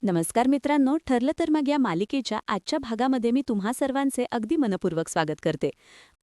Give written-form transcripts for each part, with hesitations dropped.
नमस्कार मित्रांनो, ठरलं तर मग या मालिकेच्या आजच्या भागामध्ये मी तुम्हा सर्वांचे अगदी मनपूर्वक स्वागत करते.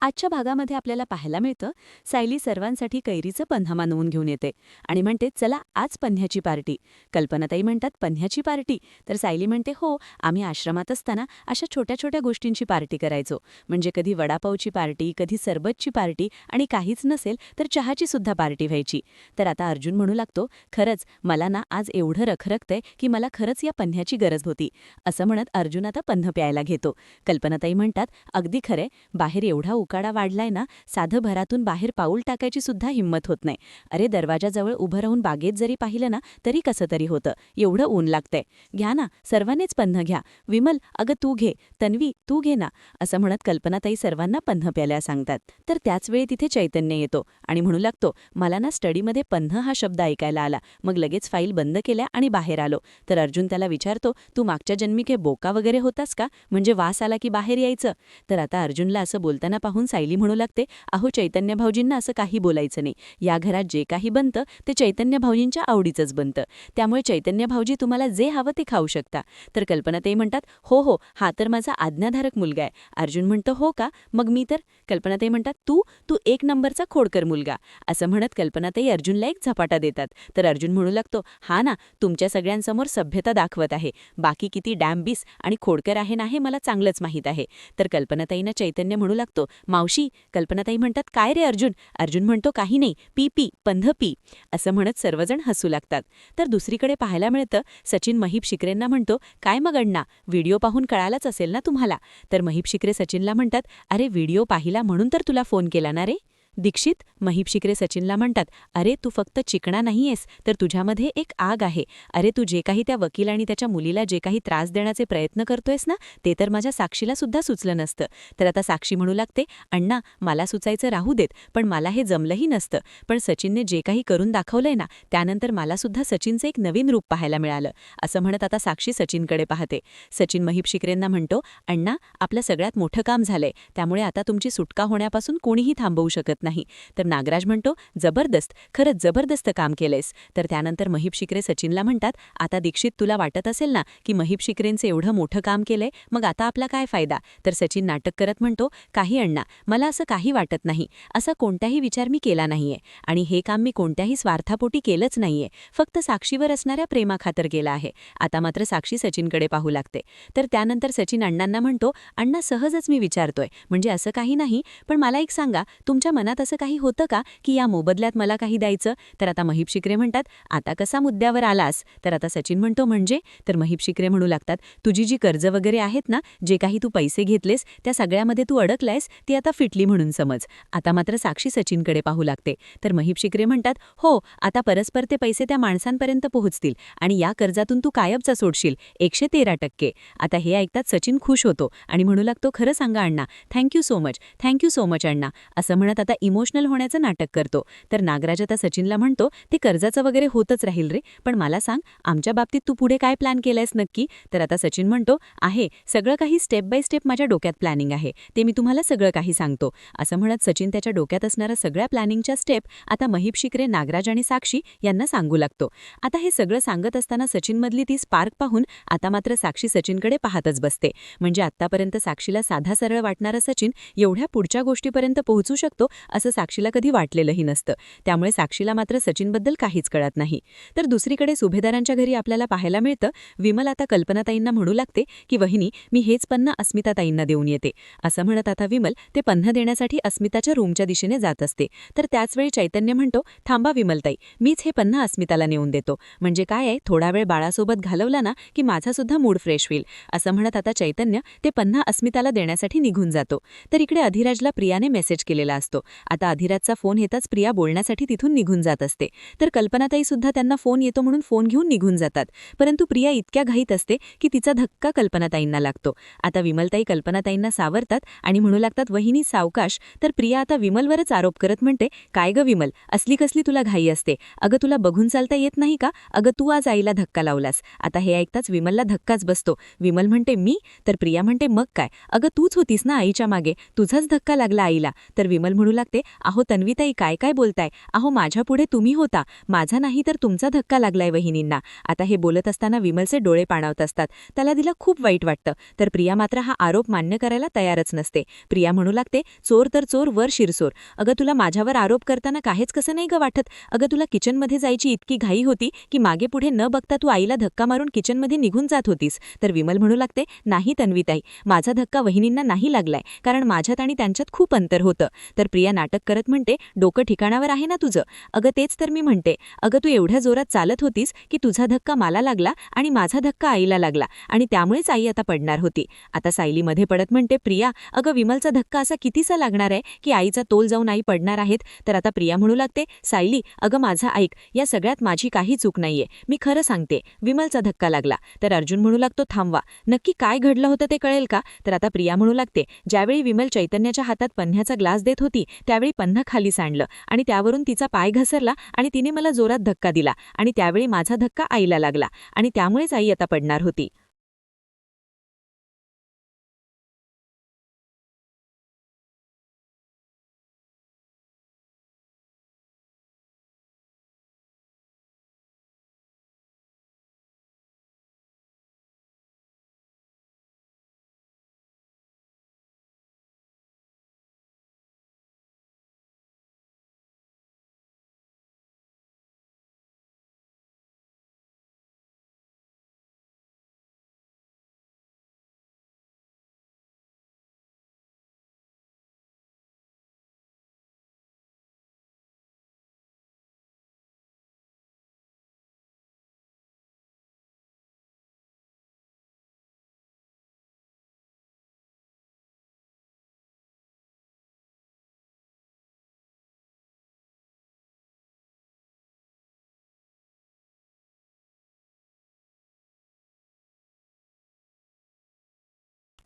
आजच्या भागामध्ये आपल्याला पाहायला मिळतं, सायली सर्वांसाठी कैरीचं पन्हा मानवून घेऊन येते आणि म्हणते, चला आज पन्ह्याची पार्टी. कल्पनाताई म्हणतात, पन्ह्याची पार्टी? तर सायली म्हणते, हो, आम्ही आश्रमात असताना अशा छोट्या छोट्या गोष्टींची पार्टी करायचो. म्हणजे कधी वडापावची पार्टी, कधी सरबतची पार्टी आणि काहीच नसेल तर चहाची सुद्धा पार्टी व्हायची. तर आता अर्जुन म्हणू लागतो, खरंच मला ना आज एवढं रखरखतंय की मला खरंच या पन्ह्याची गरज होती. असं म्हणत अर्जुन आता पन्ह प्यायला घेतो. कल्पनाताई म्हणतात, अगदी खरे, बाहेर एवढा उकाडा वाढलाय ना, साधं भरातून बाहेर पाऊल टाकायची सुद्धा हिंमत होत नाही. अरे, दरवाजाजवळ उभं राहून बागेत जरी पाहिलं ना तरी कसं तरी होतं. एवढं ऊन लागतंय. घ्या ना, सर्वांनीच पन्ह घ्या. विमल, अगं तू घे. तन्वी, तू घे ना. असं म्हणत कल्पनाताई सर्वांना पन्ह प्यायला सांगतात. तर त्याचवेळी तिथे चैतन्य येतो आणि म्हणू लागतो, मला ना स्टडीमध्ये पन्ह हा शब्द ऐकायला आला. मग लगेच फाईल बंद केल्या आणि बाहेर आलो. तर अर्जुन त्याला विचारतो, तू मागच्या जन्मी के बोका वगैरे होतास का, म्हणजे वास आला की बाहेर यायचं? तर आता अर्जुनला असं बोलताना पाहून सायली म्हणू लागते, अहो चैतन्य भाऊजींना असं काही बोलायचं नाही. या घरात जे काही बनतं ते चैतन्य भाऊजींच्या आवडीचंच बनतं. त्यामुळे चैतन्य भाऊजी तुम्हाला जे हवं ते खाऊ शकता. तर कल्पनाताई म्हणतात, हो हो, हा तर माझा आज्ञाधारक मुलगा आहे. अर्जुन म्हणतो, हो का, मग मी तर? कल्पनाताई म्हणतात, तू तू एक नंबरचा खोडकर मुलगा. असं म्हणत कल्पनाताई अर्जुनला एक झपाटा देतात. तर अर्जुन म्हणू लागतो, हा ना, तुमच्या सगळ्यांसमोर सभ्यता दाखवत आहे. बाकी किती डॅम्बिस आणि खोडकर आहे ना हे मला चांगलंच माहीत आहे. तर कल्पनाताईंना चैतन्य म्हणू लागतो, मावशी. कल्पनाताई म्हणतात, काय रे अर्जुन? अर्जुन म्हणतो, काही नाही, पी पी, पन्ह पी. असं म्हणत सर्वजण हसू लागतात. तर दुसरीकडे पाहायला मिळतं, सचिन महीप शिकरेंना म्हणतो, काय मग अण्णा, व्हिडिओ पाहून कळालंच असेल ना तुम्हाला? तर महीप शिकरे सचिनला म्हणतात, अरे व्हिडिओ पाहिला म्हणून तर तुला फोन केला ना रे. दीक्षित, महीप शिकरे सचिनला म्हणतात, अरे तू फक्त चिकणा नाहीयेस, तर तुझ्यामध्ये एक आग आहे. अरे तू जे काही त्या वकील आणि त्याच्या मुलीला जे काही त्रास देण्याचे प्रयत्न करतोयस ना, ते तर माझ्या साक्षीला सुद्धा सुचलं नसतं. तर आता साक्षी म्हणू लागते, अण्णा मला सुचायचं राहू देत, पण मला हे जमलंही नसतं. पण सचिनने जे काही करून दाखवलंय ना, त्यानंतर मला सुद्धा सचिनचं एक नवीन रूप पाहायला मिळालं. असं म्हणत आता साक्षी सचिनकडे पाहते. सचिन महीप शिकरेंना म्हणतो, अण्णा आपलं सगळ्यात मोठं काम झालंय, त्यामुळे आता तुमची सुटका होण्यापासून कोणीही थांबवू शकत नाही. तर नागराज म्हणतो, जबरदस्त, खरंच जबरदस्त काम केलंयस. तर त्यानंतर महीप शिकरे सचिनला म्हणतात, आता दीक्षित तुला वाटत असेल ना की महीप शिकरेंचं एवढं मोठं काम केलंय, मग आता आपला काय फायदा? तर सचिन नाटक करत म्हणतो, काही अण्णा, मला असं काही वाटत नाही. असा कोणताही विचार मी केला नाहीये आणि हे काम मी कोणत्याही स्वार्थापोटी केलंच नाहीये. फक्त साक्षीवर असणाऱ्या प्रेमाखातर केलं आहे. आता मात्र साक्षी सचिनकडे पाहू लागते. तर त्यानंतर सचिन अण्णांना म्हणतो, अण्णा सहजच मी विचारतोय, म्हणजे असं काही नाही, पण मला एक सांगा, तुमच्या मनात असं काही होतं का की या मोबदल्यात मला काही द्यायचं? तर आता महीप शिकरे म्हणतात, आता कसा मुद्द्यावर आलास? तर आता सचिन म्हणतो, म्हणजे? तर महीप शिकरे म्हणू लागतात, तुझी जी कर्ज वगैरे आहेत ना, जे काही तू पैसे घेतलेस त्या सगळ्यामध्ये तू अडकलायस, ती आता फिटली म्हणून समज. आता मात्र साक्षी सचिनकडे पाहू लागते. तर महीप शिकरे म्हणतात, हो, आता परस्पर ते पैसे त्या माणसांपर्यंत पोहोचतील आणि या कर्जातून तू कायमचा सोडशील 113%. आता हे ऐकतात सचिन खुश होतो आणि म्हणू लागतो, खरं सांगा अण्णा, thank you so much, thank you so much अण्णा. असं म्हणत आता इमोशनल होण्याचं नाटक करतो. तर नागराज आता सचिनला म्हणतो, ते कर्जाचं वगैरे होतच राहील रे, पण मला सांग, आमच्या बाबतीत तू पुढे काय प्लॅन केलायस नक्की? तर आता सचिन म्हणतो, आहे, सगळं काही स्टेप बाय स्टेप माझ्या डोक्यात प्लॅनिंग आहे, ते मी तुम्हाला सगळं काही सांगतो. असं म्हणत सचिन त्याच्या डोक्यात असणाऱ्या सगळ्या प्लॅनिंगच्या स्टेप आता महीप शिकरे, नागराज आणि साक्षी यांना सांगू लागतो. आता हे सगळं सांगत असताना सचिनमधली ती स्पार्क पाहून आता मात्र साक्षी सचिनकडे पाहतच बसते. म्हणजे आत्तापर्यंत साक्षीला साधा सरळ वाटणारा सचिन एवढ्या पुढच्या गोष्टीपर्यंत पोहोचू शकतो असं साक्षीला कधी वाटलेलंही नसतं. त्यामुळे साक्षीला मात्र सचिनबद्दल काहीच कळत नाही. तर दुसरीकडे सुभेदारांच्या घरी आपल्याला पाहायला मिळतं, विमल आता कल्पनाताईंना म्हणू लागते की वहिनी, मी हेच पन्ह अस्मिताताईंना देऊन येते. असं म्हणत आता विमल ते पन्ह देण्यासाठी अस्मिताच्या रूमच्या दिशेने जात असते. तर त्याचवेळी चैतन्य म्हणतो, थांबा विमलताई, मीच हे पन्ह अस्मिताला नेऊन देतो. म्हणजे काय आहे, थोडा वेळ बाळासोबत घालवला ना की माझा सुद्धा मूड फ्रेश होईल. असं म्हणत आता चैतन्य ते पन्ह अस्मिताला देण्यासाठी निघून जातो. तर इकडे अधिराजला प्रियाने मेसेज केलेला असतो. आता अधिराजचा फोन येताच प्रिया बोलण्यासाठी तिथून निघून जात असते. तर कल्पनाताई सुद्धा त्यांना फोन येतो म्हणून फोन घेऊन निघून जातात. परंतु प्रिया इतक्या घाईत असते की तिचा धक्का कल्पनाताईंना लागतो. आता विमलताई कल्पनाताईंना सावरतात आणि म्हणू लागतात, वहिनी सावकाश. तर प्रिया आता विमलवरच आरोप करत म्हणते, काय ग विमल, असली कसली तुला घाई असते? अगं तुला बघून चालता येत नाही का? अगं तू आज आईला धक्का लावलास. आता हे ऐकताच विमलला धक्काच बसतो. विमल म्हणते, मी? तर प्रिया म्हणते, मग काय, अगं तूच होतीस ना आईच्या मागे, तुझाच धक्का लागला आईला. तर विमल म्हणू लागते, अहो तन्वीताई काय काय बोलताय, अहो माझ्यापुढे तुम्ही होता, माझा नाही तर तुमचा धक्का लागलाय वहिनींना. आता हे बोलत असताना विमलचे डोळे पाणावत असतात. त्याला तिला खूप वाईट वाटतं. तर प्रिया मात्र हा आरोप मान्य करायला तयारच नसते. प्रिया म्हणू लागते, चोर तर चोर वर शिरसोर. अगं तुला माझ्यावर आरोप करताना काहीच कसं नाही ग वाटत. अगं तुला किचनमध्ये जायची इतकी घाई होती की मागे पुढे न बघता तू आईला धक्का मारून किचनमध्ये निघून जात होतीस. तर विमल म्हणू लागते, नाही तन्वीताई, माझा धक्का वहिनींना नाही लागलाय, कारण माझ्यात आणि त्यांच्यात खूप अंतर होतं. तर प्रिया नाटक करत म्हणते, डोकं ठिकाणावर आहे ना तुझं. अगं तेच तर मी म्हणते. अगं तू एवढ्या जोरात चालत होतीस की तुझा धक्का मला लागला आणि माझा धक्का आईला लागला आणि त्यामुळेच आई आता पडणार होती. आता सायली मध्ये पडत म्हणते, प्रिया अगं विमलचा धक्का असा कितीसा लागणार आहे की आईचा तोल जाऊन आई पडणार आहेत. तर आता प्रिया म्हणू लागते, सायली अगं माझा ऐक, या सगळ्यात माझी काही चूक नाहीये, मी खरं सांगते, विमलचा धक्का लागला. तर अर्जुन म्हणू लागतो, थांबवा, नक्की काय घडलं होतं ते कळेल का. तर आता प्रिया म्हणू लागते, ज्यावेळी विमल चैतन्याच्या हातात पन्ह्याचा ग्लास देत होती त्यावेळी पन्ह खाली सांडलं आणि त्यावरून तिचा पाय घसरला आणि तिने मला जोरात धक्का दिला आणि त्यावेळी माझा धक्का आईला लागला आणि त्यामुळेच आई आता पडणार होती.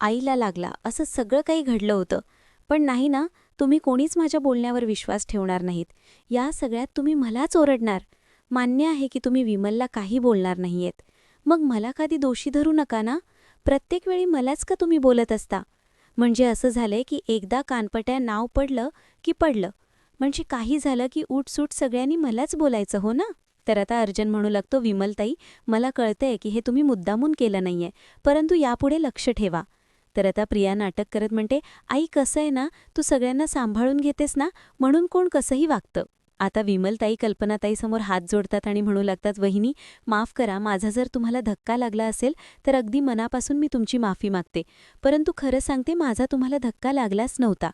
आईला लागला असं सगळं काही घडलं होतं. पण नाही ना, तुम्ही कोणीच माझ्या बोलण्यावर विश्वास ठेवणार नाहीत. या सगळ्यात तुम्ही मलाच ओरडणार. मान्य आहे की तुम्ही विमलला काही बोलणार नाहीयेत. मग मला कधी दोषी धरू नका ना. प्रत्येक वेळी मलाच का तुम्ही बोलत असता. म्हणजे असं झालंय की एकदा कानपट्या नाव पडलं की पडलं. म्हणजे काही झालं की उठसूट सगळ्यांनी मलाच बोलायचं हो ना. तर आता अर्जुन म्हणू लागतो, विमलताई मला कळतंय की हे तुम्ही मुद्दामून केलं नाहीये, परंतु यापुढे लक्ष ठेवा. तर आता प्रिया नाटक करत म्हणते, आई कसं आहे ना, तू सगळ्यांना सांभाळून घेतेस ना, म्हणून कोण कसंही वागतं. आता विमलताई कल्पनाताईसमोर हात जोडतात आणि म्हणू लागतात, वहिनी माफ करा, माझा जर तुम्हाला धक्का लागला असेल तर अगदी मनापासून मी तुमची माफी मागते. परंतु खरं सांगते, माझा तुम्हाला धक्का लागलाच नव्हता.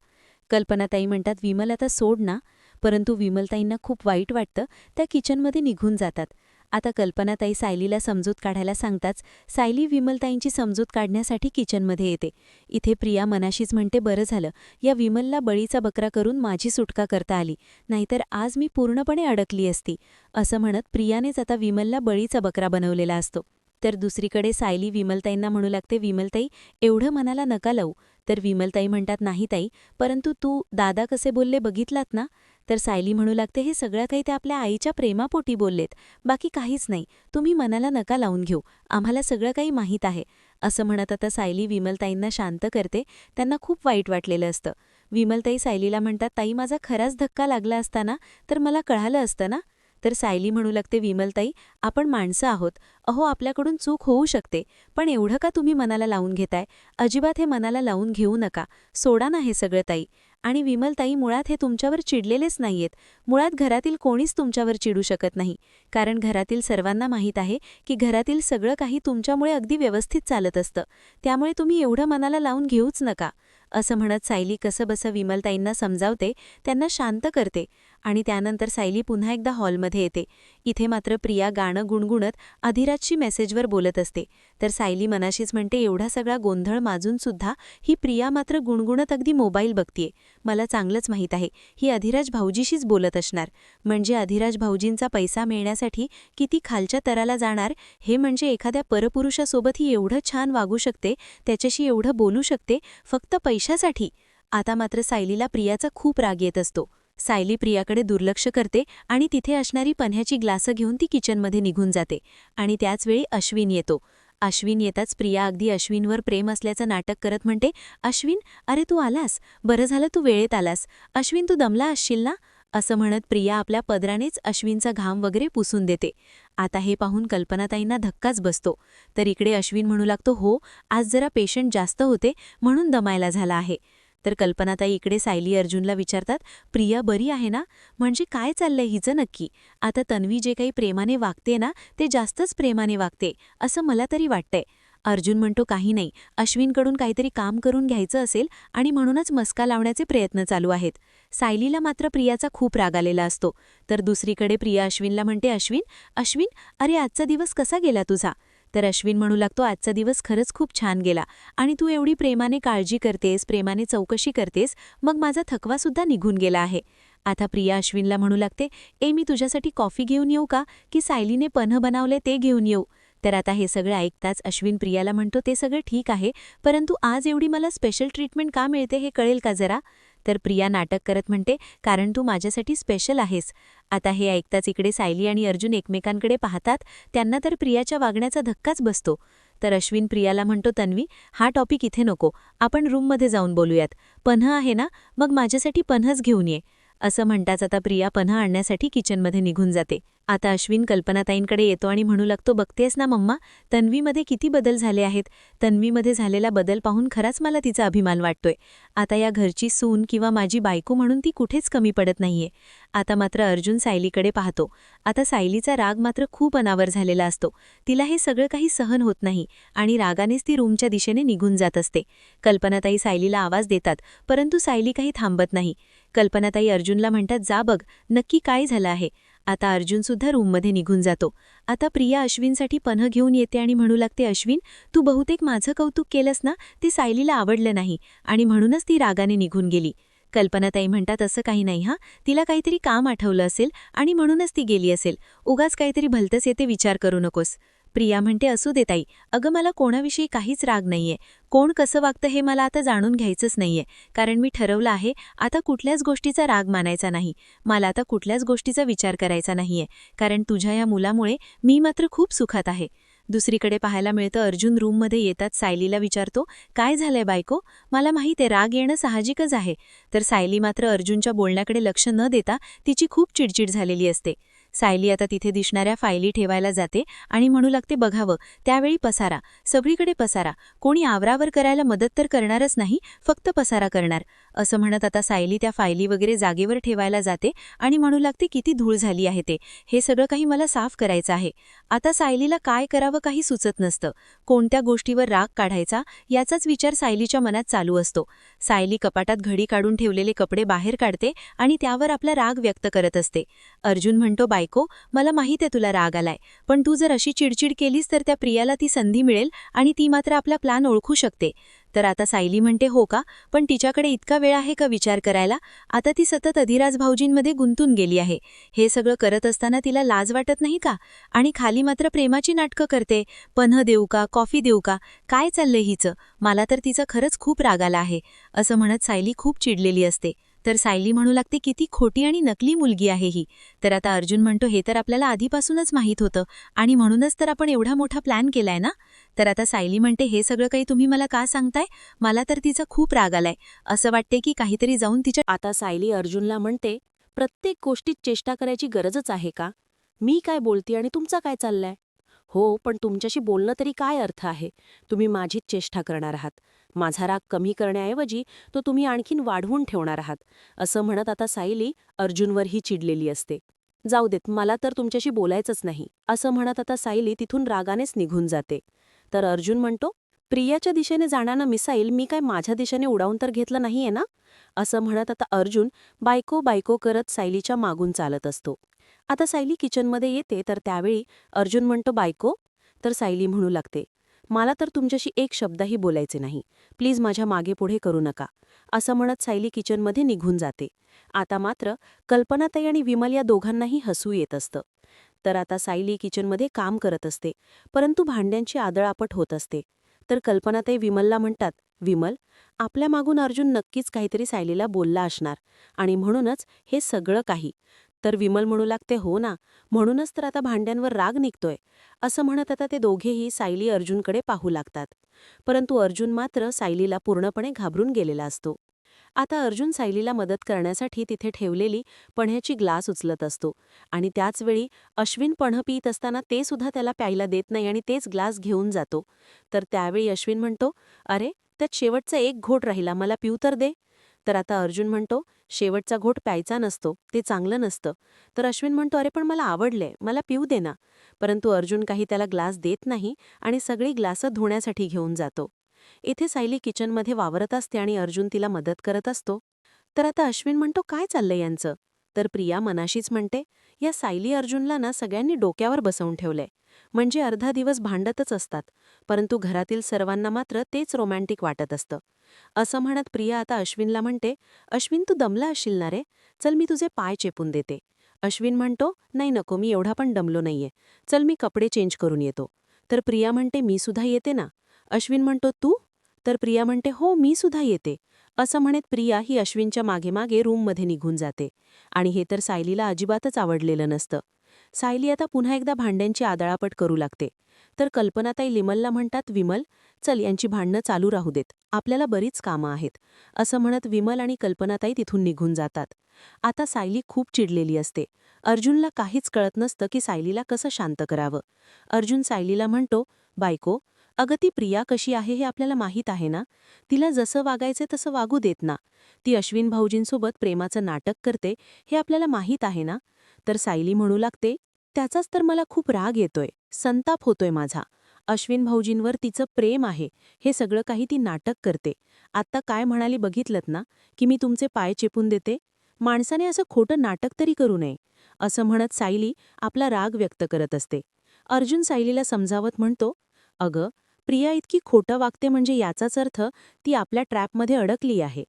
कल्पनाताई म्हणतात, विमल आता सोड ना. परंतु विमलताईंना खूप वाईट वाटतं. त्या किचनमध्ये निघून जातात. आता कल्पनाताई सायलीला समजूत काढायला सांगताच सायली विमलताईंची समजूत काढण्यासाठी किचनमध्ये येते. इथे प्रिया मनाशीच म्हणते, बरं झालं, या विमलला बळीचा बकरा करून माझी सुटका करता आली, नाहीतर आज मी पूर्णपणे अडकली असती. असं म्हणत प्रियानेच आता विमलला बळीचा बकरा बनवलेला असतो. तर दुसरीकडे सायली विमलताईंना म्हणू लागते, विमलताई एवढं मनाला नका लावू. तर विमलताई म्हणतात, नाही ताई, परंतु तू दादा कसे बोलले बघितलात ना. तर सायली म्हणू लागते, हे सगळं काही ते आपल्या आईच्या प्रेमापोटी बोललेत, बाकी काहीच नाही, तुम्ही मनाला नका लावून घेऊ, आम्हाला सगळं काही माहीत आहे. असं म्हणत आता सायली विमलताईंना शांत करते. त्यांना खूप वाईट वाटलेलं असतं. विमलताई सायलीला म्हणतात, ताई माझा खराच धक्का लागला असता ना तर मला कळालं असतं ना. तर सायली म्हणू लागते, विमलताई आपण माणसं आहोत, अहो आपल्याकडून चूक होऊ शकते, पण एवढं का तुम्ही मनाला लावून घेताय. अजिबात हे मनाला लावून घेऊ नका, सोडा ना हे सगळं ताई. आणि विमलताई मुळात हे तुमच्यावर चिडलेलेच नाहीयेत. मुळात घरातील कोणीच तुमच्यावर चिडू शकत नाही, कारण घरातील सर्वांना माहीत आहे की घरातील सगळं काही तुमच्यामुळे अगदी व्यवस्थित चालत असतं. त्यामुळे तुम्ही एवढं मनाला लावून घेऊच नका. असं म्हणत सायली कसंबसं विमलताईंना समजावते, त्यांना शांत करते आणि त्यानंतर सायली पुन्हा एकदा हॉलमध्ये येते. इथे मात्र प्रिया गाणं गुणगुणत अधिराजशी मेसेजवर बोलत असते. तर सायली मनाशीच म्हणते, एवढा सगळा गोंधळ माजून सुद्धा ही प्रिया मात्र गुणगुणत अगदी मोबाईल बघतीये. मला चांगलंच माहीत आहे ही अधिराज भाऊजीशीच बोलत असणार. म्हणजे अधिराज भाऊजींचा पैसा मिळण्यासाठी किती खालच्या तराला जाणार, हे म्हणजे एखाद्या परपुरुषासोबत ही एवढं छान वागू शकते, त्याच्याशी एवढं बोलू शकते, फक्त पैशासाठी. आता मात्र सायलीला प्रियाचा खूप राग येत असतो. सायली प्रियाकडे दुर्लक्ष करते आणि तिथे असणारी पन्ह्याची ग्लासं घेऊन ती किचनमध्ये निघून जाते. आणि त्याचवेळी अश्विन येतो. अश्विन येताच प्रिया अगदी अश्विनवर प्रेम असल्याचं नाटक करत म्हणते, अश्विन, अरे तू आलास, बरं झालं तू वेळेत आलास. अश्विन, तू दमला असशील ना. असं म्हणत प्रिया आपल्या पदरानेच अश्विनचा घाम वगैरे पुसून देते. आता हे पाहून कल्पनाताईंना धक्काच बसतो. तर इकडे अश्विन म्हणू लागतो, हो, आज जरा पेशंट जास्त होते म्हणून दमायला झाला आहे. तर कल्पनाताई इकडे सायली अर्जुनला विचारतात, प्रिया बरी आहे ना, म्हणजे काय चाललंय हिचं नक्की. आता तन्वी जे काही प्रेमाने वागते ना, ते जास्तच प्रेमाने वागते असं मला तरी वाटतंय. अर्जुन म्हणतो, काही नाही, अश्विनकडून काहीतरी काम करून घ्यायचं असेल आणि म्हणूनच मस्का लावण्याचे प्रयत्न चालू आहेत. सायलीला मात्र प्रियाचा खूप राग आलेला असतो. तर दुसरीकडे प्रिया अश्विनला म्हणते, अश्विन, अश्विन, अरे आजचा दिवस कसा गेला तुझा. तर अश्विन म्हणू लागतो, आजचा दिवस खरंच खूप छान गेला आणि तू एवढी प्रेमाने काळजी करतेस, प्रेमाने चौकशी करतेस, मग माझा थकवासुद्धा निघून गेला आहे. आता प्रिया अश्विनला म्हणू लागते, मी तुझ्यासाठी कॉफी घेऊन येऊ का, की सायलीने पन्ह बनवले ते घेऊन येऊ. तर आता हे सगळं ऐकताच अश्विन प्रियाला म्हणतो, ते सगळं ठीक आहे, परंतु आज एवढी मला स्पेशल ट्रीटमेंट का मिळते हे कळेल का जरा. तर प्रिया नाटक करत म्हणते, कारण तू माझ्यासाठी स्पेशल आहेस. आता हे ऐकताच इकडे सायली आणि अर्जुन एकमेकांकडे पाहतात. त्यांना तर प्रियाच्या वागण्याचा धक्काच बसतो. तर अश्विन प्रियाला म्हणतो, तन्वी, हा टॉपिक इथे नको, आपण रूममध्ये जाऊन बोलूयात. पन्ह आहे ना, मग माझ्यासाठी पन्हच घेऊन ये. असं म्हणताच आता प्रिया पन्ह आणण्यासाठी किचनमध्ये निघून जाते. आता अश्विन कल्पनाताईंकडे येतो आणि म्हणू लागतो, बघतेस ना मम्मा, तन्वीमध्ये किती बदल झाले आहेत. तन्वीमध्ये झालेला बदल पाहून खराच मला तिचा अभिमान वाटतोय. आता या घरची सून किंवा माझी बायको म्हणून ती कुठेच कमी पडत नाहीये. आता मात्र अर्जुन सायलीकडे पाहतो. आता सायलीचा राग मात्र खूप अनावर झालेला असतो. तिला हे सगळं काही सहन होत नाही आणि रागानेच ती रूमच्या दिशेने निघून जात असते. कल्पनाताई सायलीला आवाज देतात, परंतु सायली काही थांबत नाही. कल्पनाताई अर्जुनला म्हणतात, जा बघ, नक्की काय झालं आहे. आता अर्जुनसुद्धा रूममध्ये निघून जातो. आता प्रिया अश्विनसाठी पन्ह घेऊन येते आणि म्हणू लागते, अश्विन, तू बहुतेक माझं कौतुक केलंस ना, ते सायलीला आवडलं नाही आणि म्हणूनच ती रागाने निघून गेली. कल्पनाताई म्हणतात, असं काही नाही हा, तिला काहीतरी काम आठवलं असेल आणि म्हणूनच ती गेली असेल. उगाच काहीतरी भलतंच येते, विचार करू नकोस. प्रिया म्हणते, असू दे ताई, अगं मला कोणाविषयी काहीच राग नाहीये. कोण कसं वागतं हे मला आता जाणून घ्यायचंच नाहीये, कारण मी ठरवलं आहे आता कुठल्याच गोष्टीचा राग मानायचा नाही. मला आता कुठल्याच गोष्टीचा विचार करायचा नाहीये, कारण तुझ्या या मुलामुळे मी मात्र खूप सुखात आहे. दुसरीकडे पाहायला मिळतं, अर्जुन रूममध्ये येतात सायलीला विचारतो, काय झालंय बायको, मला माहीत आहे राग येणं साहजिकच आहे. तर सायली मात्र अर्जुनच्या बोलण्याकडे लक्ष न देता तिची खूप चिडचिड झालेली असते. सायली आता तिथे दिसणाऱ्या फायली ठेवायला जाते आणि म्हणू लागते, बघावं, त्यावेळी पसारा, सगळीकडे पसारा, कोणी आवरावर करायला मदत तर करणारच नाही, फक्त पसारा करणार. असं म्हणत आता सायली त्या फायली वगैरे जागेवर ठेवायला जाते आणि म्हणू लागते, किती धूळ झाली आहे ते, हे सगळं काही मला साफ करायचं आहे. आता सायलीला काय करावं काही सुचत नसतं. कोणत्या गोष्टीवर राग काढायचा याचाच विचार सायलीच्या मनात चालू असतो. सायली कपाटात घडी काढून ठेवलेले कपडे बाहेर काढते आणि त्यावर आपला राग व्यक्त करत असते. अर्जुन म्हणतो, बायको, मला माहीत आहे तुला राग आलाय, पण तू जर अशी चिडचिड केलीस तर त्या प्रियाला ती संधी मिळेल आणि ती मात्र आपला प्लॅन ओळखू शकते. तर आता सायली म्हणते, हो का, पण तिच्याकडे इतका वेळ आहे का विचार करायला. आता ती सतत अधिराज भाऊजींमध्ये गुंतून गेली आहे. हे सगळं करत असताना तिला लाज वाटत नाही का, आणि खाली मात्र प्रेमाची नाटकं करते. पन्ह देऊ का, कॉफी देऊ का, काय चाललंय हिचं, मला तर तिचा खरंच खूप राग आला आहे. असं म्हणत सायली खूप चिडलेली असते. तर सायली म्हणू लागते, किती खोटी आणि नकली मुलगी आहे ही. तर आता अर्जुन म्हणतो, हे तर आपल्याला आधीपासूनच माहीत होतं आणि म्हणूनच तर आपण एवढा मोठा प्लॅन केलाय ना. तर आता सायली म्हणते, हे सगळं काही तुम्ही मला का सांगताय, मला तर तिचा खूप राग आलाय, असं वाटते की काहीतरी जाऊन तिच्या. आता सायली अर्जुनला म्हणते, प्रत्येक गोष्टीत चेष्टा करायची गरजच आहे का. मी काय बोलते आणि तुमचा काय चाललाय. हो, पण तुमच्याशी बोलणं तरी काय अर्थ आहे. तुम्ही माझीच चेष्टा करणार आहात. माझा राग कमी करण्याऐवजी तो तुम्ही आणखीन वाढवून ठेवणार आहात. असं म्हणत आता सायली अर्जुनवरही चिडलेली असते. जाऊ देत, मला तर तुमच्याशी बोलायचंच नाही, असं म्हणत आता सायली तिथून रागानेच निघून जाते. तर अर्जुन म्हणतो, प्रियाच्या दिशेने जाणारं मिसाईल मी काय माझ्या दिशेने उडावून तर घेतलं नाहीये ना. असं म्हणत आता अर्जुन बायको बायको करत सायलीच्या मागून चालत असतो. आता सायली किचनमध्ये येते तर त्यावेळी अर्जुन म्हणतो, बायको. तर सायली म्हणू लागते, मला तर तुमच्याशी एक शब्दही बोलायचे नाही, प्लीज माझ्या मागे पुढे करू नका. असं म्हणत सायली किचनमध्ये निघून जाते. आता मात्र कल्पनाताई आणि विमल या दोघांनाही हसू येत असतं. तर आता सायली किचनमध्ये काम करत असते, परंतु भांड्यांची आदळआपट होत असते. तर कल्पनाताई विमलला म्हणतात, विमल, आपल्या मागून अर्जुन नक्कीच काहीतरी सायलीला बोलला असणार आणि म्हणूनच हे सगळं काही. तर विमल म्हणू लागते, हो ना, म्हणूनच तर आता भांड्यांवर राग निघतोय. असं म्हणत आता ते दोघेही सायली अर्जुनकडे पाहू लागतात. परंतु अर्जुन मात्र सायलीला पूर्णपणे घाबरून गेलेला असतो. आता अर्जुन सायलीला मदत करण्यासाठी तिथे ठेवलेली पण्याची ग्लास उचलत असतो आणि त्याचवेळी अश्विन पण्ह पित असताना ते सुद्धा त्याला प्यायला देत नाही आणि तेच ग्लास घेऊन जातो. तर त्यावेळी अश्विन म्हणतो, अरे त्यात शेवटचा एक घोट राहिला, मला पिऊ तर दे. तर आता अर्जुन म्हणतो, शेवटचा घोट प्यायचा नसतो, ते चांगलं नसतं. तर अश्विन म्हणतो, अरे पण मला आवडलंय, मला पिऊ दे ना. परंतु अर्जुन काही त्याला ग्लास देत नाही आणि सगळी ग्लासं धुण्यासाठी घेऊन जातो. इथे सायली किचनमध्ये वावरत असते आणि अर्जुन तिला मदत करत असतो. तर आता अश्विन म्हणतो, काय चाललंय यांचं? तर प्रिया मनाशीच म्हणते, या सायली अर्जुनला ना सगळ्यांनी डोक्यावर बसवून ठेवलंय. म्हणजे अर्धा दिवस भांडतच असतात, परंतु घरातील सर्वांना मात्र तेच रोमॅन्टिक वाटत असतं. असं म्हणत प्रिया आता अश्विनला म्हणते, अश्विन तू दमला असशील ना रे, चल मी तुझे पाय चेपून देते. अश्विन म्हणतो, नाही नको, मी एवढा पण दमलो नाहीये, चल मी कपडे चेंज करून येतो. तर प्रिया म्हणते, मी सुद्धा येते ना. अश्विन म्हणतो, तू? तर प्रिया म्हणते, हो मी सुद्धा येते. असं म्हणत प्रिया ही अश्विनच्या मागे मागे रूममध्ये निघून जाते आणि हे तर सायलीला अजिबातच आवडलेलं नसतं. सायली आता पुन्हा एकदा भांड्यांची आदळापट करू लागते. तर कल्पनाताई लिमलला म्हणतात, विमल चल यांची भांडणं चालू राहू देत, आपल्याला बरीच कामं आहेत. असं म्हणत विमल आणि कल्पनाताई तिथून निघून जातात. आता सायली खूप चिडलेली असते. अर्जुनला काहीच कळत नसतं की सायलीला कसं शांत करावं. अर्जुन सायलीला म्हणतो, बायको, अगं ती प्रिया कशी आहे हे आपल्याला माहीत आहे ना, तिला जसं वागायचं तसं वागू देत ना. ती अश्विन भाऊजींसोबत प्रेमाचं नाटक करते हे आपल्याला माहीत आहे ना. तर सायली म्हणू लागते, त्याचाच तर मला खूप राग येतोय, संताप होतोय माझा. अश्विन भाऊजींवर तिचं प्रेम आहे, हे सगळं काही ती नाटक करते. आत्ता काय म्हणाली बघितलत ना, की मी तुमचे पाय चेपून देते. माणसाने असं खोटं नाटक तरी करू नये. असं म्हणत सायली आपला राग व्यक्त करत असते. अर्जुन सायलीला समजावत म्हणतो, अगं प्रिया इतकी खोटं वागते म्हणजे याचाच अर्थ ती आपल्या ट्रॅपमध्ये अडकली आहे.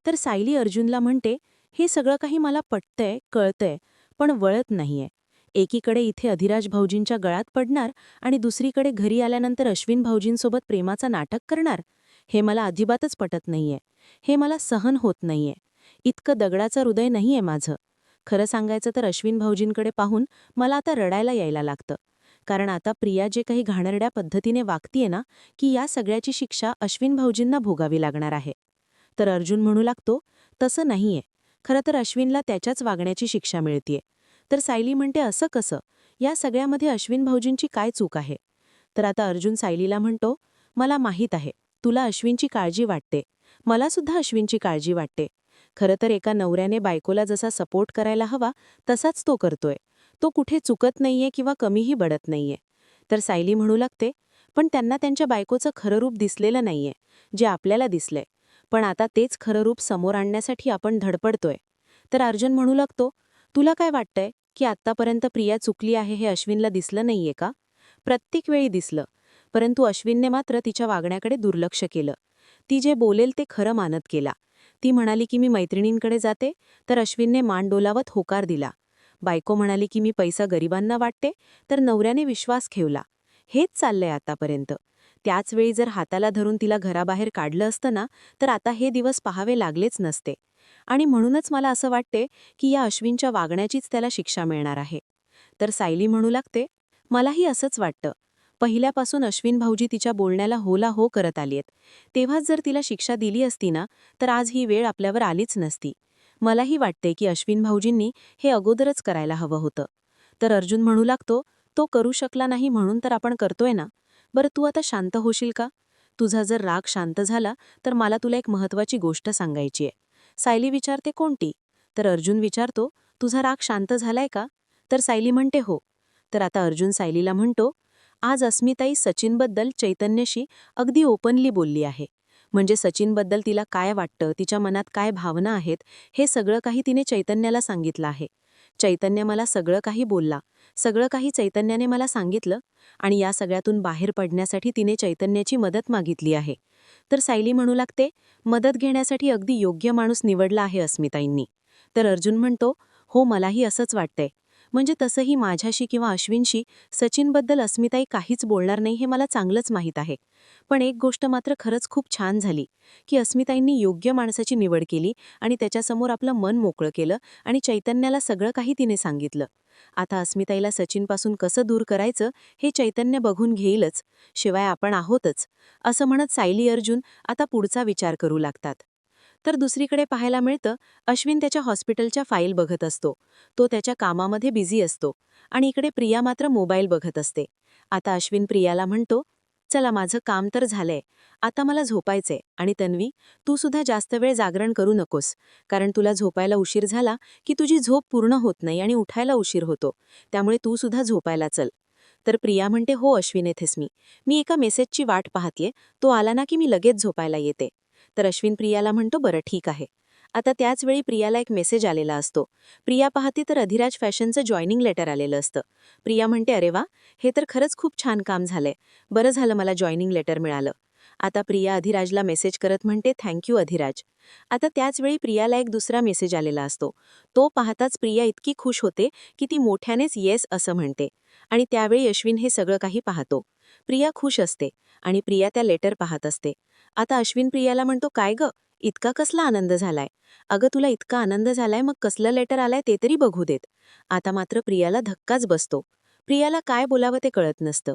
तर सायली अर्जुनला म्हणते, हे सगळं काही मला पटतंय, कळतंय, पण वळत नाहीये. एकीकडे इथे अधिराज भाऊजींच्या गळात पडणार आणि दुसरीकडे घरी आल्यानंतर अश्विन भाऊजींसोबत प्रेमाचं नाटक करणार. हे मला अजिबातच पटत नाहीये. हे मला सहन होत नाहीये. इतकं दगडाचं हृदय नाहीये माझं. खरं सांगायचं तर अश्विन भाऊजींकडे पाहून मला आता रडायला यायला लागतं. कारण आता प्रिया जे काही घाणेरड्या पद्धतीने वागतीये ना, की या सगळ्याची शिक्षा अश्विन भाऊजींना भोगावी लागणार आहे. तर अर्जुन म्हणू लागतो, तसं नाहीये. खरं तर अश्विनला त्याच्याच वागण्याची शिक्षा मिळतीये. तर सायली म्हणते, असं कसं? या सगळ्यामध्ये अश्विन भाऊजींची काय चूक आहे? तर आता अर्जुन सायलीला म्हणतो, मला माहीत आहे, तुला अश्विनची काळजी वाटते. मला सुद्धा अश्विनची काळजी वाटते. खरं तर एका नवऱ्याने बायकोला जसा सपोर्ट करायला हवा, तसाच तो करतोय. तो कुठे चुकत नाहीये किंवा कमीही बडत नाहीये. तर सायली म्हणू लागते, पण त्यांना त्यांच्या बायकोचं खरं रूप दिसलेलं नाहीये, जे आपल्याला दिसलंय. पण आता तेच खरं रूप समोर आणण्यासाठी आपण धडपडतोय. तर अर्जुन म्हणू लागतो, तुला काय वाटतंय की आत्तापर्यंत प्रिया चुकली आहे हे अश्विनला दिसलं नाहीये का? प्रत्येक वेळी दिसलं, परंतु अश्विनने मात्र तिच्या वागण्याकडे दुर्लक्ष केलं. ती जे बोलेल ते खरं मानत गेला. ती म्हणाली की मी मैत्रिणींकडे जाते, तर अश्विनने मान डोलावत होकार दिला. बायको म्हणाली की मी पैसा गरिबांना वाटते, तर नवऱ्याने विश्वास ठेवला. हेच चाललंय आतापर्यंत. त्याचवेळी जर हाताला धरून तिला घराबाहेर काढलं असतं ना, तर आता हे दिवस पाहावे लागलेच नसते. आणि म्हणूनच मला असं वाटते की या अश्विनच्या वागण्याचीच त्याला शिक्षा मिळणार आहे. तर सायली म्हणू लागते, मलाही असंच वाटतं. पहिल्यापासून अश्विन भाऊजी तिच्या बोलण्याला होला हो करत आलीत. तेव्हाच जर तिला शिक्षा दिली असती ना, तर आज ही वेळ आपल्यावर आलीच नसती. मलाही वाटते की अश्विन भाऊजींनी हे अगोदरच करायला हवं होतं. तर अर्जुन म्हणू लागतो, तो करू शकला नाही म्हणून तर आपण करतोय ना. बरं तू आता शांत होशील का? तुझा जर राग शांत झाला तर मला तुला एक महत्त्वाची गोष्ट सांगायची आहे. सायली विचारते, कोणती? तर अर्जुन विचारतो, तुझा राग शांत झालाय का? तर सायली म्हणते, हो. तर आता अर्जुन सायलीला म्हणतो, आज अस्मिताई सचिनबद्दल चैतन्यशी अगदी ओपनली बोलली आहे. म्हणजे सचिनबद्दल तिला काय वाटतं, तिच्या मनात काय भावना आहेत, हे सगळं काही तिने चैतन्याला सांगितलं आहे. चैतन्य मला सगळं काही बोलला, सगळं काही चैतन्याने मला सांगितलं आणि या सगळ्यातून बाहेर पडण्यासाठी तिने चैतन्याची मदत मागितली आहे. तर सायली म्हणू लागते, मदत घेण्यासाठी अगदी योग्य माणूस निवडला आहे अस्मिताईंनी. तर अर्जुन म्हणतो, हो मलाही असंच वाटतंय. म्हणजे तसंही माझ्याशी किंवा अश्विनशी सचिनबद्दल अस्मिताई काहीच बोलणार नाही हे मला चांगलंच माहीत आहे. पण एक गोष्ट मात्र खरंच खूप छान झाली की अस्मिताईंनी योग्य माणसाची निवड केली आणि त्याच्यासमोर आपलं मन मोकळं केलं आणि चैतन्याला सगळं काही तिने सांगितलं. आता अस्मिताईला सचिनपासून कसं दूर करायचं हे चैतन्य बघून घेईलच, शिवाय आपण आहोतच, असं म्हणत सायली अर्जुन आता पुढचा विचार करू लागतात. तर दुसरीकडे पाहायला मिळतं, अश्विन त्याच्या हॉस्पिटलच्या फाईल बघत असतो. तो त्याच्या कामामध्ये बिझी असतो आणि इकडे प्रिया मात्र मोबाईल बघत असते. आता अश्विन प्रियाला म्हणतो, चला माझं काम तर झालंय, आता मला झोपायचंय आणि तन्वी, तू सुद्धा जास्त वेळ जागरण करू नकोस, कारण तुला झोपायला उशीर झाला की तुझी झोप पूर्ण होत नाही आणि उठायला उशीर होतो, त्यामुळे तू सुद्धा झोपायला चल. तर प्रिया म्हणते, हो अश्विन, येथेच मी एका मेसेजची वाट पाहतेय, तो आला ना की मी लगेच झोपायला येते. तर अश्विन प्रियाला म्हणतो, बरं ठीक आहे. आता त्याच वेळी प्रियाला एक मेसेज आलेला असतो. प्रिया पाहते तर अधिराज फॅशनचं जॉईनिंग लेटर आलेलं असतं. प्रिया म्हणते, अरे वा, हे तर खरंच खूप छान काम झालंय, बरं झालं मला जॉईनिंग लेटर मिळालं. आता प्रिया अधिराजला मेसेज करत म्हणते, थँक्यू अधिराज. आता त्याच वेळी प्रियाला एक दुसरा मेसेज आलेला असतो. तो पाहताच प्रिया इतकी खुश होते की ती मोठ्यानेच येस असं म्हणते आणि त्यावेळी अश्विन हे सगळं काही पाहतो. प्रिया खुश असते आणि प्रिया त्या लेटर पाहत असते. आता अश्विन प्रियाला म्हणतो, काय ग, इतका कसला आनंद झालाय? अगं तुला इतका आनंद झालाय, मग कसलं लेटर आलाय ते तरी बघू देत. आता मात्र प्रियाला धक्काच बसतो. प्रियाला काय बोलावं ते कळत नसतं.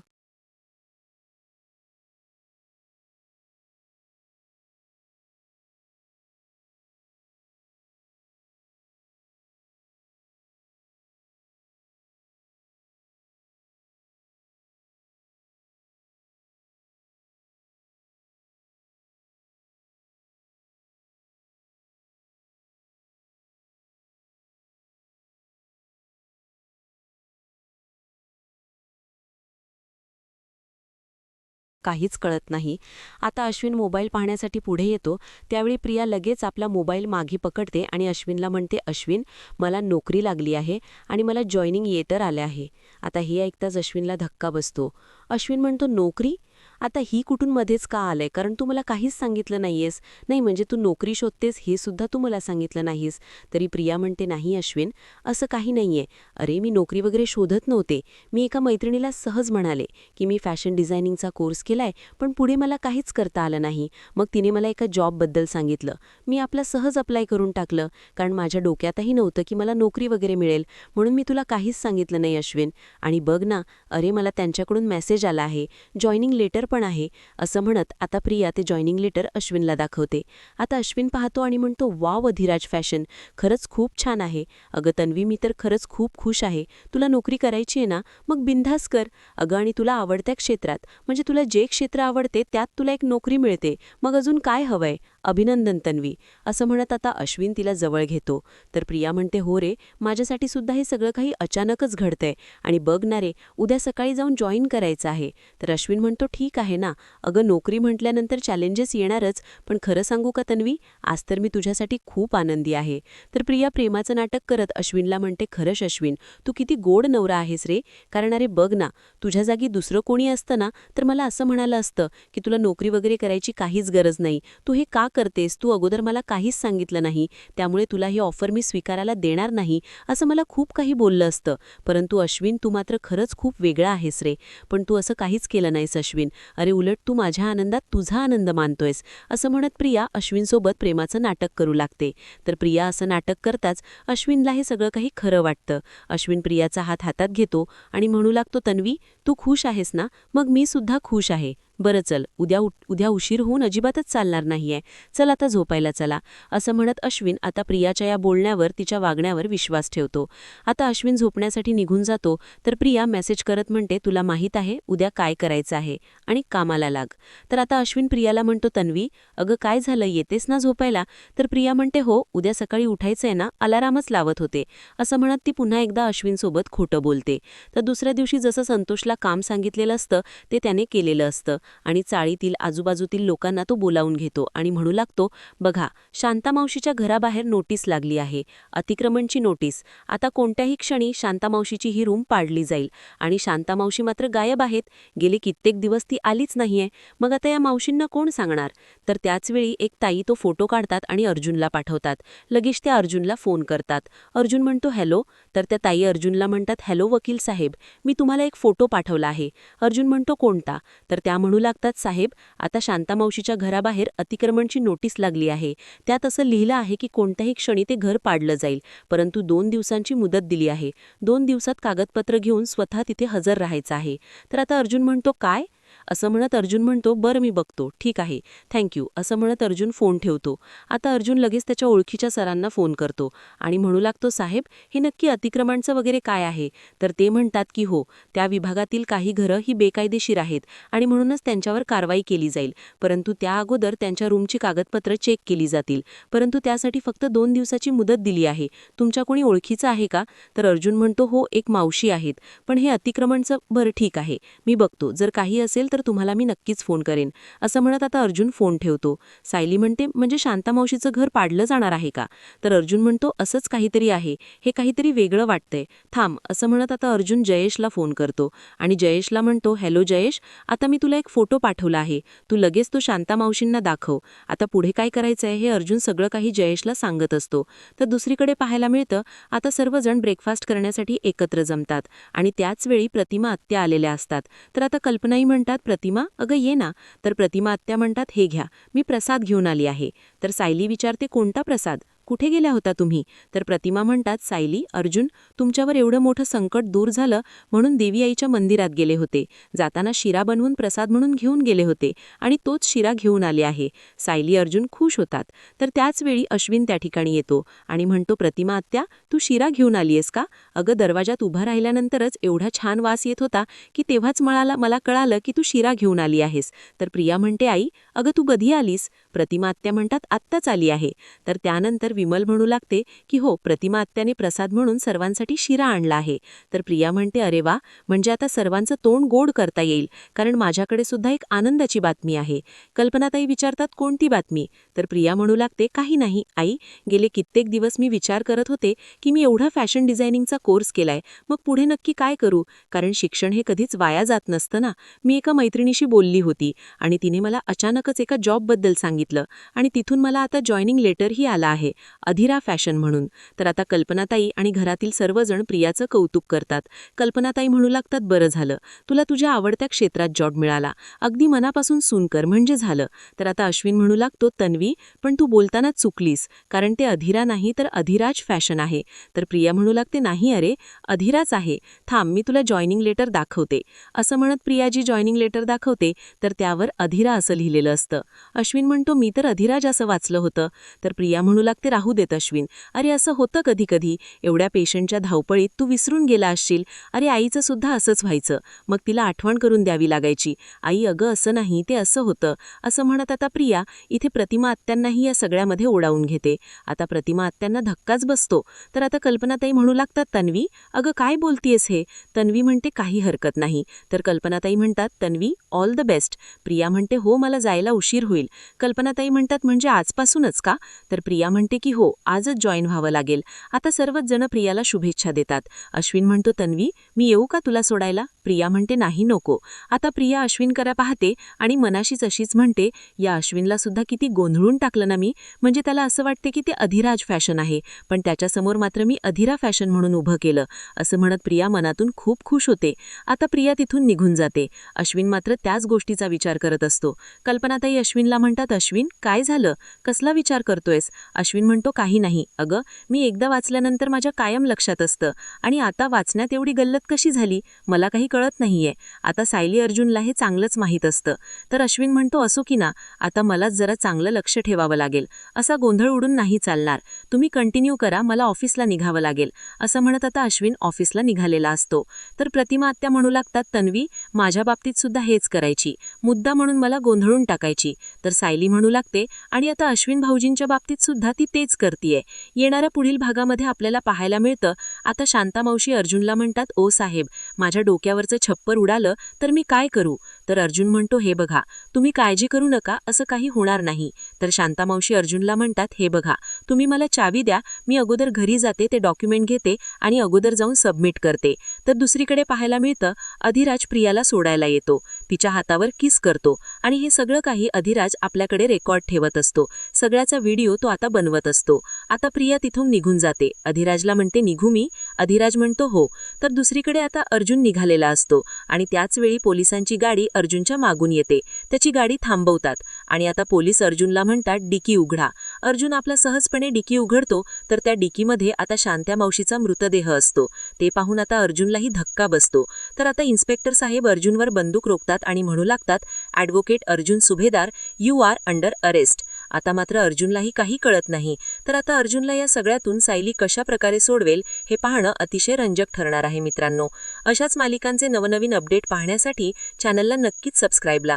काहीच कळत नाही. आता अश्विन मोबाईल पाहण्यासाठी पुढे येतो, त्यावेळी प्रिया लगेच आपला मोबाईल मागे पकडते आणि अश्विनला म्हणते, अश्विन, मला नोकरी लागली आहे आणि मला जॉईनिंग लेटर आले आहे. आता हे ऐकताच अश्विनला धक्का बसतो. अश्विन म्हणतो, नोकरी? आता ही कुठून मध्येच का आलंय? कारण तू मला काहीच सांगितलं नाहीयेस. नाही म्हणजे तू नोकरी शोधतेस हे सुद्धा तू मला सांगितलं नाहीस. तरी प्रिया म्हणते, नाही अश्विन, असं काही नाहीये. अरे मी नोकरी वगैरे शोधत नव्हते. मी एका मैत्रिणीला सहज म्हणाले की मी फॅशन डिझायनिंगचा कोर्स केलाय, पण पुढे मला काहीच करता आलं नाही. मग तिने मला एका जॉबबद्दल सांगितलं. मी आपला सहज अप्लाय करून टाकलं, कारण माझ्या डोक्यातही नव्हतं की मला नोकरी वगैरे मिळेल. म्हणून मी तुला काहीच सांगितलं नाही अश्विन. आणि बघ ना, अरे मला त्यांच्याकडून मेसेज आला आहे, जॉईनिंग लेटर पण आहे, असं म्हणत आता प्रिया ते जॉईनिंग लेटर अश्विनला दाखवते. आता अश्विन पाहतो आणि म्हणतो, वाव अधिराज फॅशन, खरंच खूप छान आहे. अगं तन्वी, मी तर खरंच खूप खुश आहे. तुला नोकरी करायची आहे ना, मग बिनधास्त कर. अगं आणि तुला आवडत्या क्षेत्रात, म्हणजे तुला जे क्षेत्र आवडते त्यात तुला एक नोकरी मिळते, मग अजून काय हवंय? अभिनंदन तन्वी, असं म्हणत आता अश्विन तिला जवळ घेतो. तर प्रिया म्हणते, हो रे, माझ्यासाठी सुद्धा हे सगळं काही अचानकच घडतंय आणि बघ ना रे, उद्या सकाळी जाऊन जॉईन करायचं आहे. तर अश्विन म्हणतो, ठीक आहे ना, अगं नोकरी म्हटल्यानंतर चॅलेंजेस येणारच, पण खरं सांगू का तन्वी, आज तर मी तुझ्यासाठी खूप आनंदी आहे. तर प्रिया प्रेमाचं नाटक करत अश्विनला म्हणते, खरंच अश्विन, तू किती गोड नवरा आहेस रे. कारण अरे बघ ना, तुझ्या जागी दुसरं कोणी असतं ना, तर मला असं म्हणालं असतं की तुला नोकरी वगैरे करायची काहीच गरज नाही, तू हे का करतेस, तू अगोदर मला काहीच सांगितलं नाही, त्यामुळे तुला ही ऑफर मी स्वीकारायला देणार नाही, असं मला खूप काही बोललं असतं. परंतु अश्विन, तू मात्र खरंच खूप वेगळा आहेस रे. पण तू असं काहीच केलं नाहीस अश्विन. अरे उलट तू माझ्या आनंदात तुझा आनंद मानतोयस, असं म्हणत प्रिया अश्विनसोबत प्रेमाचं नाटक करू लागते. तर प्रिया असं नाटक करताच अश्विनला हे सगळं काही खरं वाटतं. अश्विन प्रियाचा हात हातात घेतो आणि म्हणू लागतो, तन्वी, तू खुश आहेस ना, मग मी सुद्धा खुश आहे. बरं चल, उद्या उशीर होऊन अजिबातच चालणार नाहीये, चल आता झोपायला चला, असं म्हणत अश्विन आता प्रियाच्या या बोलण्यावर, तिच्या वागण्यावर विश्वास ठेवतो. आता अश्विन झोपण्यासाठी निघून जातो. तर प्रिया मेसेज करत म्हणते, तुला माहीत आहे उद्या काय करायचं आहे आणि कामाला लाग. तर आता अश्विन प्रियाला म्हणतो, तन्वी, अगं काय झालं, येतेस ना झोपायला? तर प्रिया म्हणते, हो, उद्या सकाळी उठायचंय ना, अलारामच लावत होते, असं म्हणत ती पुन्हा एकदा अश्विनसोबत खोटं बोलते. तर दुसऱ्या दिवशी जसं संतोषला काम सांगितलेलं असतं ते त्याने केलेलं असतं आणि चाळीतील आजूबाजूतील लोकांना तो बोलावून घेतो आणि म्हणू लागतो, बघा, शांतामावशीच्या घराबाहेर नोटीस लागली आहे, अतिक्रमणची नोटीस. आता कोणत्याही क्षणी शांतामावशीची ही रूम पाडली जाईल. आणि शांतामावशी मात्र गायब आहेत. गेले कित्येक दिवस ती आलीच नाहीये. मग आता या मावशींना कोण सांगणार? तर त्याचवेळी एक ताई तो फोटो काढतात आणि अर्जुनला पाठवतात. लगेच त्या अर्जुनला फोन करतात. अर्जुन म्हणतो हॅलो. तर त्या ताई अर्जुनला म्हणतात, हॅलो वकील साहेब, मी तुम्हाला एक फोटो पाठवला आहे. अर्जुन म्हणतो कोणता? तर त्या म्हणू लागतात, साहेब, आता शांतामावशीच्या घराबाहेर अतिक्रमणची नोटीस लागली आहे. त्यात असं लिहिलं आहे की कोणत्याही क्षणी ते घर पाडलं जाईल, परंतु 2 दिवसांची मुदत दिली आहे. 2 दिवसात कागदपत्र घेऊन स्वतः तिथे हजर राहायचं आहे. तर आता अर्जुन म्हणतो काय? असं म्हणत अर्जुन म्हणतो, बरं मी बघतो, ठीक आहे, थँक्यू, असं म्हणत अर्जुन फोन ठेवतो. आता अर्जुन लगेच त्याच्या ओळखीच्या सरांना फोन करतो आणि म्हणू लागतो, साहेब, हे नक्की अतिक्रमणचं वगैरे काय आहे? तर ते म्हणतात की हो, त्या विभागातील काही घरं ही बेकायदेशीर आहेत आणि म्हणूनच त्यांच्यावर कारवाई केली जाईल, परंतु त्या अगोदर त्यांच्या रूमची कागदपत्र चेक केली जातील, परंतु त्यासाठी फक्त 2 दिवसाची मुदत दिली आहे. तुमच्या कोणी ओळखीचं आहे का? तर अर्जुन म्हणतो, हो, एक मावशी आहेत, पण हे अतिक्रमणचं, बरं ठीक आहे, मी बघतो, जर काही असेल तर तुम्हाला मी नक्कीच फोन करेन, असं म्हणत आता अर्जुन फोन ठेवतो. सायली म्हणते, म्हणजे शांतामावशीचं घर पाडलं जाणार आहे का? तर अर्जुन म्हणतो, असंच काहीतरी आहे, हे काहीतरी वेगळं वाटतंय, थांब, असं म्हणत आता अर्जुन जयेशला फोन करतो आणि जयेशला म्हणतो, हॅलो जयेश, आता मी तुला एक फोटो पाठवला आहे, तू लगेच तो शांतामावशींना दाखव. आता पुढे काय करायचं आहे हे अर्जुन सगळं काही जयेशला सांगत असतो. तर दुसरीकडे पाहायला मिळतं, आता सर्वजण ब्रेकफास्ट करण्यासाठी एकत्र जमतात आणि त्याचवेळी प्रतिमा आत्या आलेल्या असतात. तर आता कल्पनाई म्हणतात, प्रतिमा, अगं ये ना. तर प्रतिमा आत्या म्हणतात, हे घ्या, मी प्रसाद घेऊन आली आहे. तर सायली विचारते, कोणता प्रसाद? कुठे गेल्या होता तुम्ही? तर प्रतिमा म्हणतात, सायली, अर्जुन, तुमच्यावर एवढं मोठं संकट दूर झालं म्हणून देवी आईच्या मंदिरात गेले होते. जाताना शिरा बनवून प्रसाद म्हणून घेऊन गेले होते आणि तोच शिरा घेऊन आले आहे. सायली अर्जुन खुश होतात. तर त्याचवेळी अश्विन त्या ठिकाणी येतो आणि म्हणतो, प्रतिमा आत्या, तू शिरा घेऊन आलीयस का? अगं, दरवाजात उभा राहिल्यानंतरच एवढा छान वास येत होता की तेव्हाच मला कळालं की तू शिरा घेऊन आली आहेस. तर प्रिया म्हणते, आई, अगं तू कधी आलीस? प्रतिमा आत्या म्हणतात, आत्ताच आली आहे. तर त्यानंतर विमल म्हणू लागते की हो, प्रतिमा आत्याने प्रसाद म्हणून सर्वांसाठी शिरा आणला आहे. तर प्रिया म्हणते, अरे वा, म्हणजे आता सर्वांचं तोंड गोड करता येईल, कारण माझ्याकडे सुद्धा एक आनंदाची बातमी आहे. कल्पनाताई विचारतात, कोणती बातमी? तर प्रिया म्हणू लागते, काही नाही आई, गेले कित्येक दिवस मी विचार करत होते की मी एवढा फॅशन डिझायनिंगचा कोर्स केलाय, मग पुढे नक्की काय करू, कारण शिक्षण हे कधीच वाया जात नसतं ना. मी एका मैत्रिणीशी बोलली होती आणि तिने मला अचानकच एका जॉबबद्दल सांगितलं आणि तिथून मला आता जॉईनिंग लेटरही आला आहे, अधिरा फॅशन म्हणून. तर आता कल्पनाताई आणि घरातील सर्वजण प्रियाचं कौतुक करतात. कल्पनाताई म्हणू लागतात, बरं झालं, तुला तुझ्या आवडत्या क्षेत्रात जॉब मिळाला, अगदी मनापासून सून कर म्हणजे झालं. तर आता अश्विन म्हणू लागतो, तन्वी, पण तू बोलताना चुकलीस, कारण ते अधिरा नाही तर अधिराज फॅशन आहे. तर प्रिया म्हणू लागते, नाही अरे, अधिराच आहे, थांब, मी तुला जॉईनिंग लेटर दाखवते. असं म्हणत प्रियाजी जॉईनिंग लेटर दाखवते. तर त्यावर अधिरा असं लिहिलेलं असतं. अश्विन म्हणतो, मी तर अधिराज असं वाचलं होतं. तर प्रिया म्हणू लागते, राहू देत अश्विन, अरे असं होतं कधी कधी, एवढ्या पेशंटच्या धावपळीत तू विसरून गेला असशील. अरे आईचं सुद्धा असंच व्हायचं, मग तिला आठवण करून द्यावी लागायची. आई, अगं असं नाही, ते असं होतं, असं म्हणत आता प्रिया इथे प्रतिमा आत्यांनाही या सगळ्यामध्ये ओढावून घेते. आता प्रतिमा आत्यांना धक्काच बसतो. तर आता कल्पनाताई म्हणू लागतात, तन्वी, अगं काय बोलतीयस हे? तन्वी म्हणते, काही हरकत नाही. तर कल्पनाताई म्हणतात, Tanvi, all the best. Priya म्हणते, हो, मला जायला उशीर होईल. कल्पनाताई म्हणतात, म्हणजे आजपासूनच का? तर प्रिया म्हणते की हो, आजच जॉईन व्हावं लागेल. आता सर्वच जण प्रियाला शुभेच्छा देतात. अश्विन म्हणतो, तन्वी, मी येऊ का तुला सोडायला? प्रिया म्हणते, नाही नको. आता प्रिया अश्विनकडे पाहते आणि मनाशीच अशीच म्हणते, या अश्विनला सुद्धा किती गोंधळून टाकलं ना मी, म्हणजे त्याला असं वाटते की ते अधिराज फॅशन आहे, पण त्याच्यासमोर मात्र मी अधिरा फॅशन म्हणून उभं केलं. असं म्हणत प्रिया मनातून खूप खुश होते. आता प्रिया तिथून निघून जाते. अश्विन मात्र त्याच गोष्टीचा विचार करत असतो. कल्पनाताई अश्विनला म्हणतात, अश्विन, काय झालं, कसला विचार करतोयस? अश्विन म्हणतो, काही नाही, अगं मी एकदा वाचल्यानंतर माझ्या कायम लक्षात असतं आणि आता वाचण्यात एवढी गल्लत कशी झाली मला काही कळत नाहीये. आता सायली अर्जुनला हे चांगलंच माहीत असतं. तर अश्विन म्हणतो, असो की ना, आता मलाच जरा चांगलं लक्ष ठेवावं लागेल, असा गोंधळ उडून नाही चालणार, तुम्ही कंटिन्यू करा, मला ऑफिसला निघावं लागेल. असं म्हणत आता अश्विन ऑफिसला निघालेला असतो. तर प्रतिमा आत्या म्हणू लागतात, तन्वी, माझ्या बाबतीत सुद्धा हेच करायची, मुद्दा म्हणून मला गोंधळून टाकायची. तर सायली म्हणू लागते, आणि आता अश्विन भाऊजींच्या बाबतीत सुद्धा ती तेच तेच करतीये. येणाऱ्या पुढील भागामध्ये आपल्याला पाहायला मिळतं, आता शांतामावशी अर्जुनला म्हणतात, ओ साहेब, माझ्या डोक्यावरचं छप्पर उडालं तर मी काय करू? तर अर्जुन म्हणतो, हे बघा, तुम्ही काळजी करू नका, असं काही होणार नाही. तर शांतामावशी अर्जुनला म्हणतात, हे बघा, तुम्ही मला चावी द्या, मी अगोदर घरी जाते, ते डॉक्युमेंट घेते आणि अगोदर जाऊन सबमिट करते. तर दुसरीकडे पाहायला मिळतं, अधिराज प्रियाला सोडायला येतो, तिच्या हातावर किस करतो आणि हे सगळं काही अधिराज आपल्याकडे रेकॉर्ड ठेवत असतो. सगळ्याचा व्हिडिओ तो आता बनवत असतो. आता प्रिया तिथून निघून जाते. अधिराजला म्हणते, निघू मी? अधिराज म्हणतो, हो. तर दुसरीकडे आता अर्जुन निघालेला असतो आणि त्याच वेळी पोलिसांची गाडी अर्जुनच्या मागून येते. त्याची गाडी थांबवतात आणि आता पोलीस अर्जुनला म्हणतात, डिकी उघडा. अर्जुन आपला सहजपणे डिकी उघडतो, तर त्या डिकीमध्ये आता शांत्या मावशीचा मृतदेह असतो. ते पाहून आता अर्जुनलाही धक्का बसतो. तर आता इन्स्पेक्टर साहेब अर्जुनवर बंदूक रोखतात आणि म्हणू लागतात, ॲडव्होकेट अर्जुन सुभेदार, यू आर अंडर अरेस्ट. आता मात्र अर्जुनलाही काही कळत नाही. तर आता अर्जुनला या सगळ्यातून सायली कशा प्रकारे सोडवेल हे पाहणं अतिशय रंजक ठरणार आहे मित्रांनो. अशाच मालिकांचे नवनवीन अपडेट पाहण्यासाठी चॅनलला नक्कीच सबस्क्राईब ला.